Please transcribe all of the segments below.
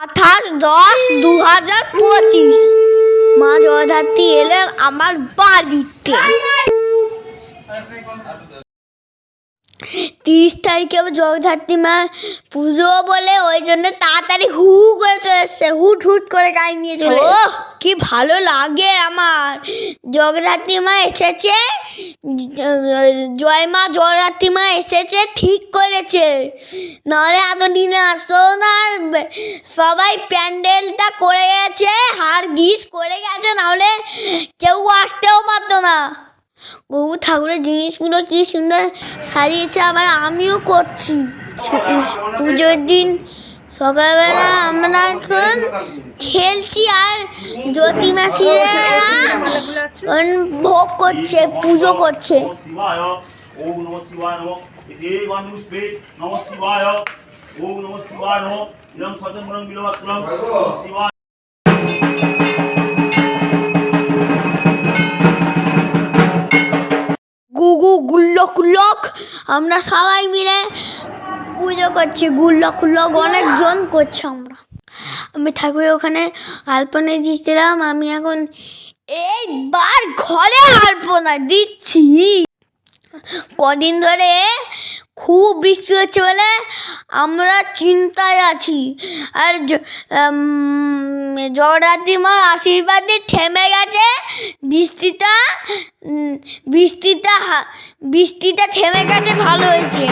28/10/2025 মা জগদ্ধাত্রী এলেন আমার বাড়িতে। 30 তারিখে জগদ্ধাত্রী মা পুজো বলে ওই জন্য তাড়াতাড়ি হু করে চলে এসছে, হুট করে গাড়ি নিয়ে চলে। ও কি ভালো লাগে আমার। জগদ্ধাত্রী মা এসেছে, জয় মা জগদ্ধাত্রী মা এসেছে, ঠিক করেছে, নাহলে এতদিনে আসতো না। সবাই প্যান্ডেলটা করে গেছে, হার গিস করে গেছে, নাহলে কেউ আসতেও পারতো না। গরু ঠাকুরের জিনিসগুলো কি সুন্দর সাজিয়েছে, আবার আমিও করছি। পুজোর দিন সকালবেলা আমরা এখন খেলছি, আর জ্যোতি মাসিরা ভোগ করছে, পুজো করছে। গুগু গুল্লক গুল্লক আমরা সবাই মিলে পুজো করছি। গুল্লক গুল্লক অনেকজন করছে। আমি ঠাকুরের ওখানে আলপনা দিয়েছিলাম, আমি এখন এইবার ঘরে আলপনা দিচ্ছি। কদিন ধরে খুব বৃষ্টি হচ্ছে বলে আমরা চিন্তায় আছি, আর জগদ্ধাত্রী মার আশীর্বাদে থেমে গেছে বৃষ্টিটা থেমে গেছে, ভালো হয়েছে।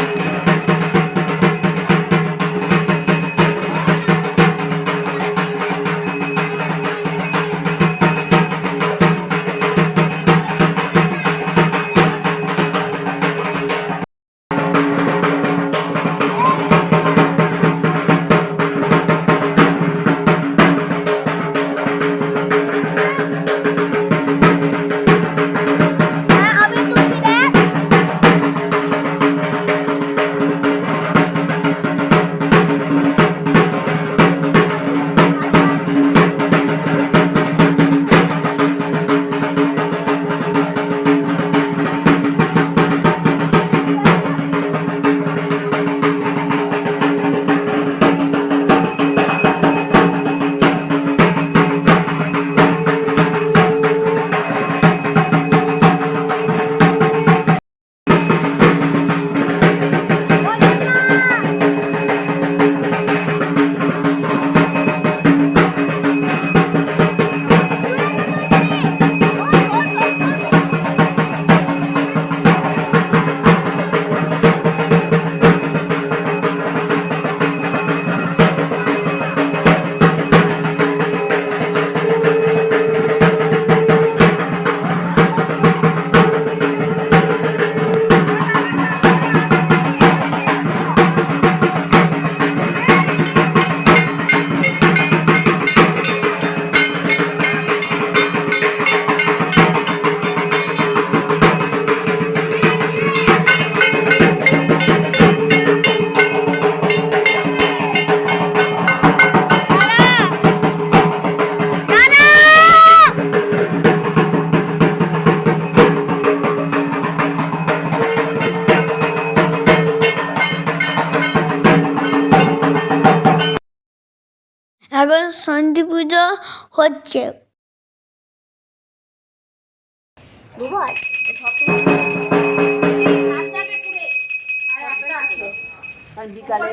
এখন সন্ধি পুজো হচ্ছে। বিকালে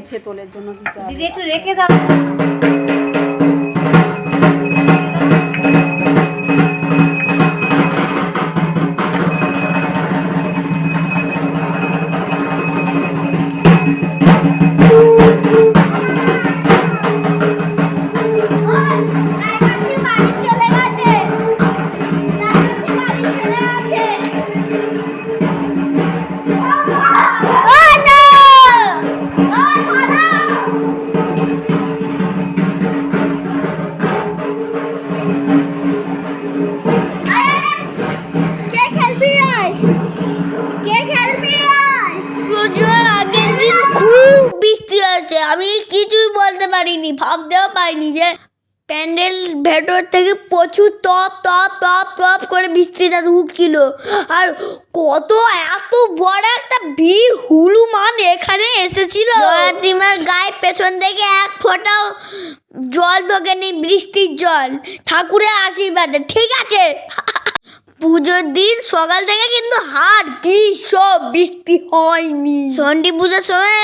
এসে তোলের জন্য দিদি একটু রেখে দাও। আমি কিছুই বলতে পারিনি, ভাবতেও পারিনি যে প্যান্ডেল ভেতর থেকে প্রচুর টপ টপ টপ টপ করে বৃষ্টিটা ঢুকছিল। আর কত এত বড় একটা ভিড় হুলুমান এখানে এসেছিল। জয়াতিমার গায়ে পেছন থেকে এক ফোঁটাও জল ঢোকেনি, বৃষ্টির জল, ঠাকুরের আশীর্বাদে। ঠিক আছে, পুজোর দিন সকাল থেকে কিন্তু হাট কি সব বৃষ্টি হয়নি। ষষ্ঠী পুজোর সময়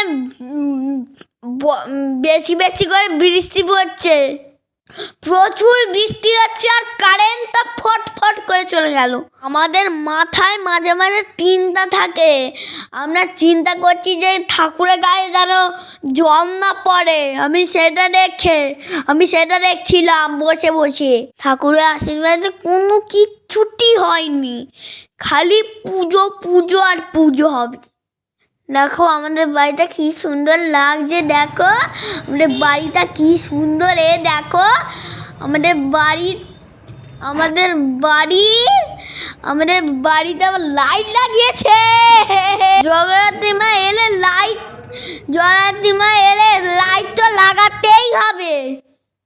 বেশি বেশি করে বৃষ্টি পড়ছে, প্রচুর বৃষ্টি হচ্ছে, আর কারেন্টটা ফটফট করে চলে গেল। আমাদের মাথায় মাঝে মাঝে চিন্তা থাকে, আমরা চিন্তা করছি যে ঠাকুরের গায়ে যেন জল না পড়ে। আমি সেটা দেখছিলাম বসে বসে। ঠাকুরের আশীর্বাদে কোনো কিচ্ছুটি হয়নি, খালি পুজো পুজো আর পুজো হবে। দেখো আমাদের বাড়িটা কি সুন্দর লাগছে, দেখো আমাদের বাড়িটা কি সুন্দর। দেখো আমাদের বাড়িতে আবার লাইট লাগিয়েছে। জগদ্ধাত্রী মা এলে লাইট তো লাগাতেই হবে।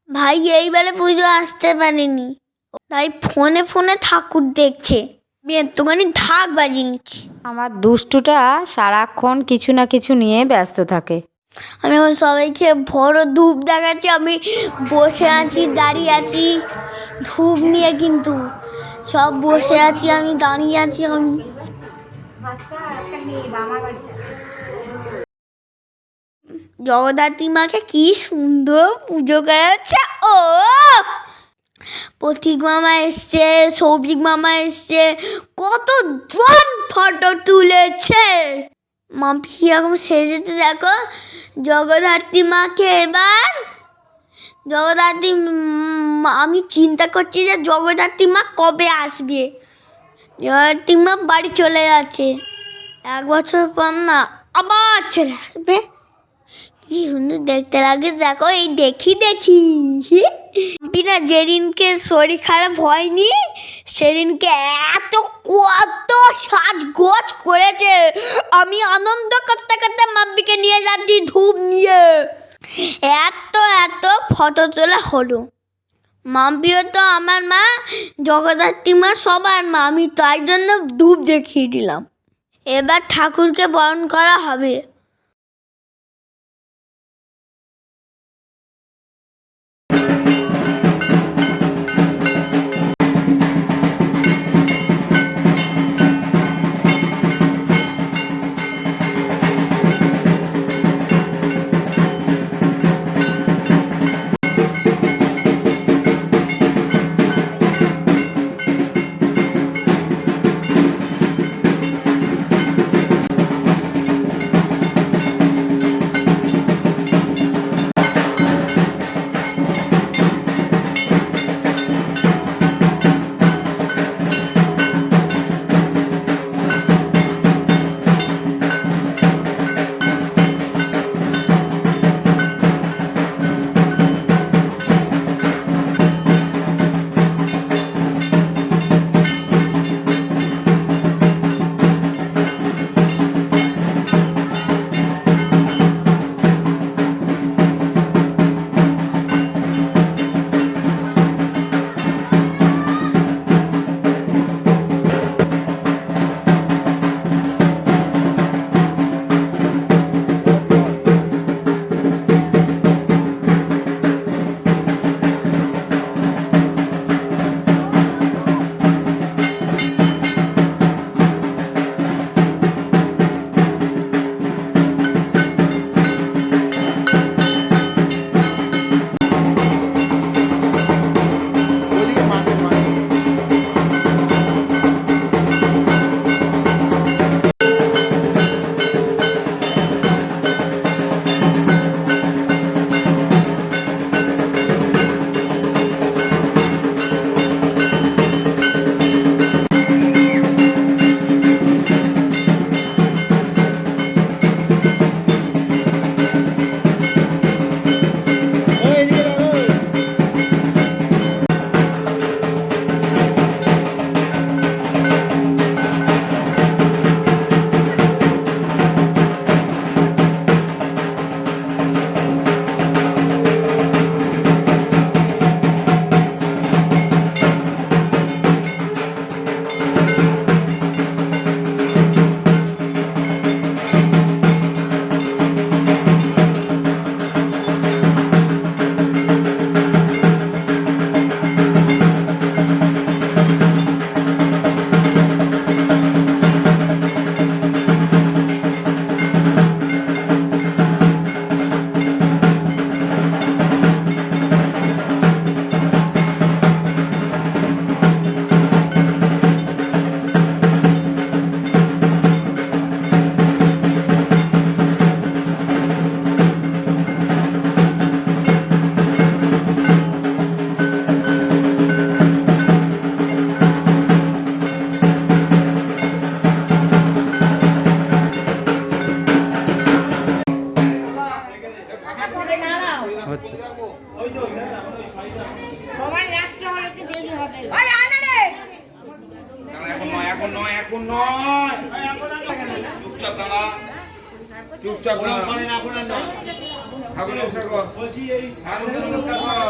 ভাই এইবারে পুজো আসতে পারেনি, তাই ফোনে ফোনে ঠাকুর দেখছে। আমি একটুখানি ঢাক বাজিয়ে নিচ্ছি। আমার দুষ্টুটা সারাক্ষণ কিছু না কিছু নিয়ে ব্যস্ত থাকে। আমি এখন সবাইকে বড় ধূপ দেখাচ্ছি। আমি বসে আছি, দাঁড়িয়ে আছি ধূপ নিয়ে, কিন্তু সব বসে আছি, আমি দাঁড়িয়ে আছি। আমি জগদ্ধাত্রী মাকে কি সুন্দর পুজো করা হচ্ছে। ও প্রতীক মামা এসছে, সৌভিক মামা এসছে, কতজন ফটো তুলেছে। মাম্পি কিরকম সেজেতে দেখো জগদ্ধাত্রী মাকে। এবার আমি চিন্তা করছি যে জগদ্ধাত্রী মা কবে আসবে। জগদ্ধাত্রী মা বাড়ি চলে যাচ্ছে, 1 বছর পর না আবার চলে আসবে। কি সুন্দর দেখতে লাগে, দেখো এই দেখি না, যেদিনকে শরীর খারাপ হয়নি সেদিনকে কত সাজগোজ করেছে। আমি আনন্দ করতে করতে মাম্পিকে নিয়ে যাচ্ছি ধূপ নিয়ে, এত ফটো তোলা হলো। মাম্পিও তো আমার মা, জগদ্ধাত্রী মা সবার মা, আমি তাই জন্য ধূপ দেখিয়ে দিলাম। এবার ঠাকুরকে বরণ করা হবে। এখন নয় চুপচাপ দাঁড়া চুপচাপ ঠাকুর নমস্কার কর ঠাকুর নমস্কার কর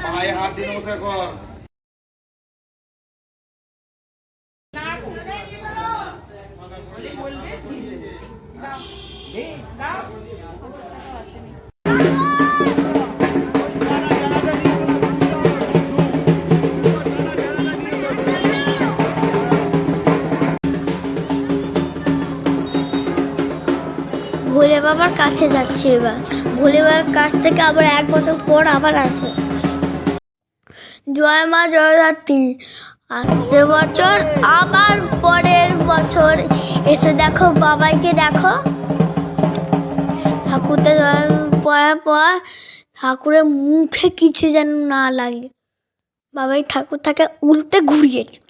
পায়ে হাত দিয়ে নমস্কার কর। ভোলে বাবার কাছে যাচ্ছি এবার। ভোলে বাবার কাছ থেকে আবার 1 বছর পর আবার আসবে। জয় মা জয়ধাত্রী। আসছে বছর আবার পরের বছর এসে দেখো বাবাইকে দেখো। ঠাকুরটা জল পড়ার পর ঠাকুরের মুখে কিছু যেন না লাগে। বাবাই ঠাকুরটাকে উল্টে ঘুরিয়ে দিল।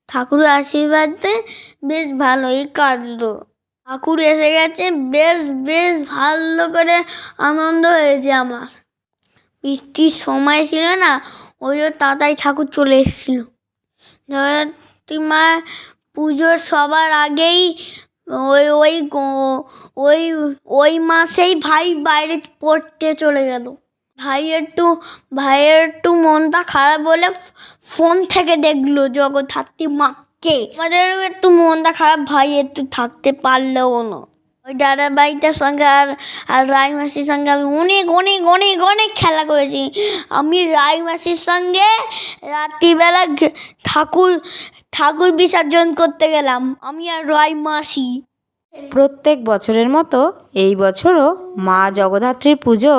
ঠাকুরের আশীর্বাদে বেশ ভালোই কাটলো। ঠাকুর এসে গেছে, বেশ বেশ ভালো করে আনন্দ হয়েছে আমার। বৃষ্টির সময় ছিল না, ওই জন্য তাড়াতাড়ি ঠাকুর চলে এসেছিল। জগদ্ধাত্রী মার পুজোর সবার আগেই ওই ওই ওই ওই মাসেই ভাই বাইরে পড়তে চলে গেল। ভাইয়ের একটু মনটা খারাপ বলে ফোন থেকে দেখলো জগদ্ধাত্রী মাকে। আমাদের একটু মনটা খারাপ, ভাই একটু থাকতে পারলেও না। ওই দাদা ভাইটার সঙ্গে আর রাই মাসির সঙ্গে আমি অনেক অনেক অনেক অনেক খেলা করেছি। আমি রাই মাসির সঙ্গে রাত্রিবেলা ঠাকুর বিসর্জন করতে গেলাম, আমি আর রাই মাসি। প্রত্যেক বছরের মতো এই বছরও মা জগদ্ধাত্রীর পুজো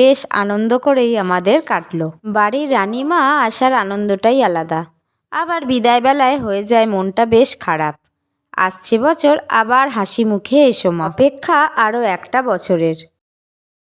বেশ আনন্দ করেই আমাদের কাটলো। বাড়ির রানীমা আসার আনন্দটাই আলাদা। আবার বিদায়বেলায় হয়ে যায় মনটা বেশ খারাপ। আসছে বছর আবার হাসি মুখে এসো মা। অপেক্ষা আরও একটা বছরের।